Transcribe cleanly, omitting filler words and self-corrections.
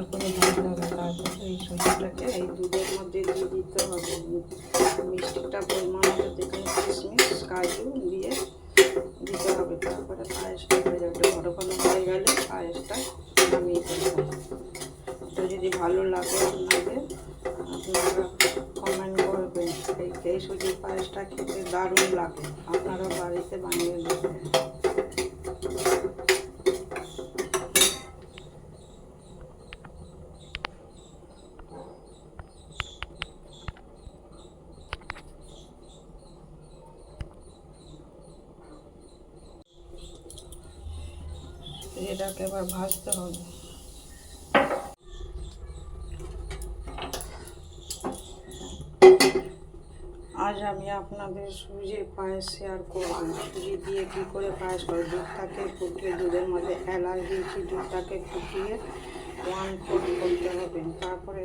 লাল করে ভাজতে হবে। তারপরে এই সুজিটাকে এই দুধের মধ্যে দিয়ে দিতে হবে। মিষ্টিটা পরিমাণ মতো যেখানে কিশমিশ কাজু দিয়ে দিতে হবে। তারপরে পায়েসটা হয়ে যাবে, ঘন ঘন হয়ে গেলে পায়েসটা নামিয়ে ফেলতে হবে। তো যদি ভালো লাগে আপনাদের, আপনারা কমেন্ট করবেন। এই সুজির পায়েসটা খেতে দারুণ লাগে, আপনারা বাড়িতে বানিয়ে দেবেন। এটাকে এবার ভাজতে হবে। আজ আমি আপনাদের সুজির পায়েস শেয়ার করব। সুজি দিয়ে কী করে পায়েস করে। দুধটাকে ফুটিয়ে, দুধের মধ্যে এলাচ দিয়েছি, দুধটাকে ফুটিয়ে 1 4 করতে হবে। তারপরে